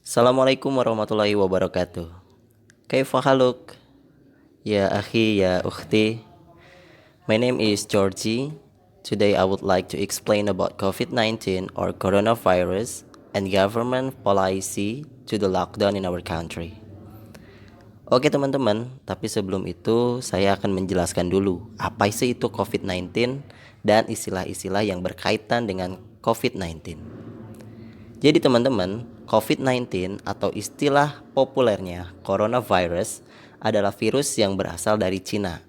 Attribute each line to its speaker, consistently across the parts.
Speaker 1: Assalamualaikum warahmatullahi wabarakatuh. Kaifa haluk? Ya akhi, ya ukhti. My name is Georgie. Today I would like to explain about COVID-19 or coronavirus and government policy to the lockdown in our country. Oke teman-teman, tapi sebelum itu saya akan menjelaskan dulu apa sih itu COVID-19 dan istilah-istilah yang berkaitan dengan COVID-19. Jadi teman-teman, COVID-19 atau istilah populernya coronavirus adalah virus yang berasal dari Cina,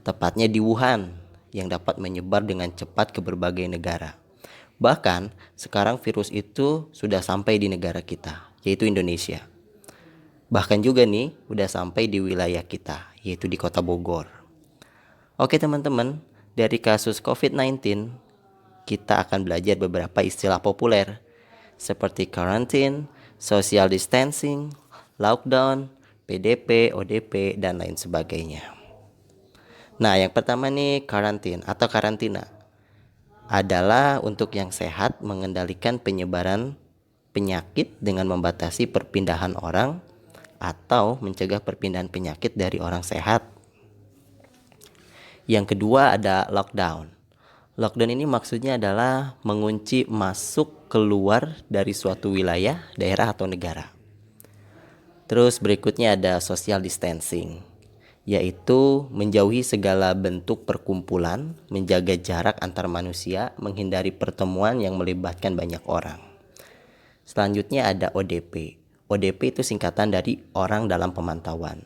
Speaker 1: tepatnya di Wuhan, yang dapat menyebar dengan cepat ke berbagai negara. Bahkan sekarang virus itu sudah sampai di negara kita, yaitu Indonesia. Bahkan juga nih udah sampai di wilayah kita, yaitu di Kota Bogor. Oke teman-teman, dari kasus COVID-19 kita akan belajar beberapa istilah populer seperti quarantine, social distancing, lockdown, PDP, ODP, dan lain sebagainya. Nah, yang pertama nih quarantine atau karantina adalah untuk yang sehat mengendalikan penyebaran penyakit dengan membatasi perpindahan orang atau mencegah perpindahan penyakit dari orang sehat. Yang kedua ada lockdown. Lockdown ini maksudnya adalah mengunci masuk keluar dari suatu wilayah, daerah atau negara. Terus berikutnya ada social distancing, yaitu menjauhi segala bentuk perkumpulan, menjaga jarak antar manusia, menghindari pertemuan yang melibatkan banyak orang. Selanjutnya ada ODP. ODP itu singkatan dari orang dalam pemantauan.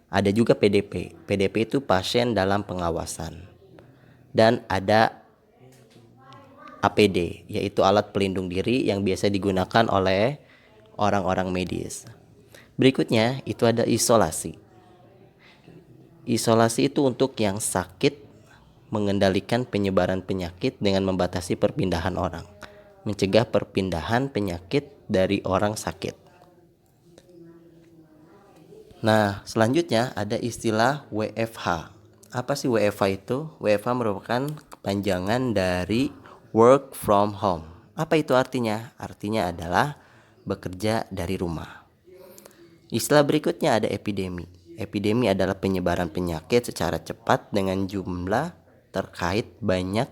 Speaker 1: Ada juga PDP. PDP itu pasien dalam pengawasan. Dan ada APD, yaitu alat pelindung diri yang biasa digunakan oleh orang-orang medis. Berikutnya itu ada isolasi. Isolasi itu untuk yang sakit, mengendalikan penyebaran penyakit dengan membatasi perpindahan orang, mencegah perpindahan penyakit dari orang sakit. Nah, selanjutnya ada istilah WFH. Apa sih WFH itu? WFH merupakan kepanjangan dari work from home. Apa itu artinya? Artinya adalah bekerja dari rumah. Istilah berikutnya ada epidemi. Epidemi adalah penyebaran penyakit secara cepat dengan jumlah terkait banyak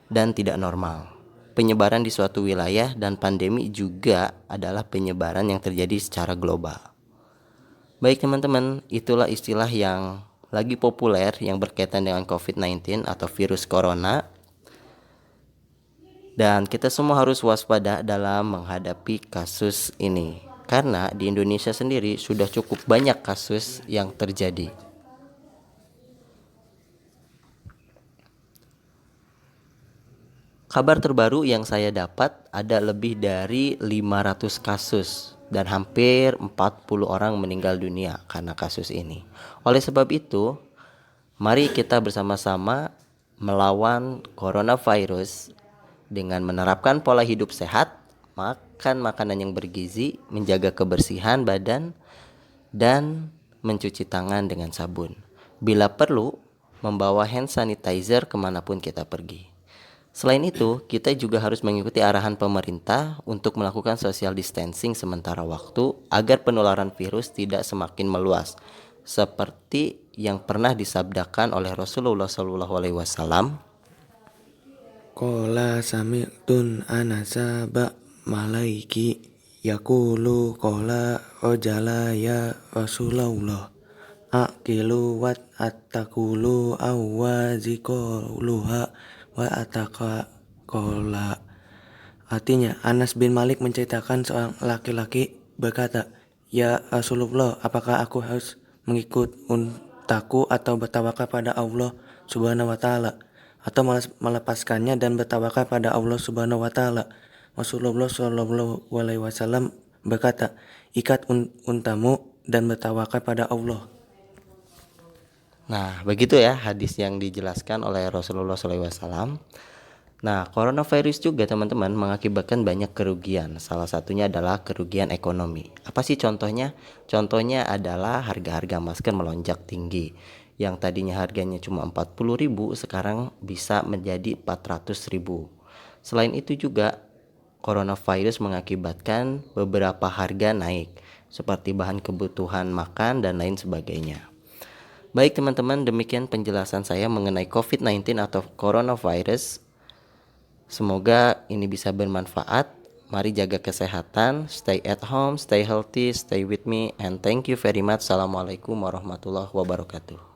Speaker 1: dan tidak normal. Penyebaran di suatu wilayah dan pandemi juga adalah penyebaran yang terjadi secara global. Baik teman-teman, itulah istilah yang lagi populer yang berkaitan dengan COVID-19 atau virus corona. Dan kita semua harus waspada dalam menghadapi kasus ini. Karena di Indonesia sendiri sudah cukup banyak kasus yang terjadi. Kabar terbaru yang saya dapat ada lebih dari 500 kasus dan hampir 40 orang meninggal dunia karena kasus ini. Oleh sebab itu, mari kita bersama-sama melawan coronavirus dengan menerapkan pola hidup sehat, makan makanan yang bergizi, menjaga kebersihan badan, dan mencuci tangan dengan sabun. Bila perlu, membawa hand sanitizer kemanapun kita pergi. Selain itu, kita juga harus mengikuti arahan pemerintah untuk melakukan social distancing sementara waktu agar penularan virus tidak semakin meluas, seperti yang pernah disabdakan oleh Rasulullah SAW.
Speaker 2: Qala sami'tun anasa malaiki yaqulu qala rajala ya Rasulullah aqilu wat attakulu awwazikuluha wa ataka qala. Artinya, Anas bin Malik menceritakan seorang laki-laki berkata, "Ya Rasulullah, apakah aku harus mengikut untaku atau bertawakal pada Allah Subhanahu wa taala atau melepaskannya dan bertawakal pada Allah Subhanahu wa taala?" Rasulullah Shallallahu alaihi wasallam berkata, "Ikat untamu dan bertawakal pada Allah."
Speaker 1: Nah, begitu ya hadis yang dijelaskan oleh Rasulullah SAW. Nah, coronavirus juga teman-teman mengakibatkan banyak kerugian. Salah satunya adalah kerugian ekonomi. Apa sih contohnya? Contohnya adalah harga-harga masker melonjak tinggi. Yang tadinya harganya cuma 40.000 sekarang bisa menjadi 400.000. Selain itu juga coronavirus mengakibatkan beberapa harga naik, seperti bahan kebutuhan makan dan lain sebagainya. Baik teman-teman, demikian penjelasan saya mengenai COVID-19 atau coronavirus. Semoga ini bisa bermanfaat. Mari jaga kesehatan, stay at home, stay healthy, stay with me, and thank you very much. Assalamualaikum warahmatullahi wabarakatuh.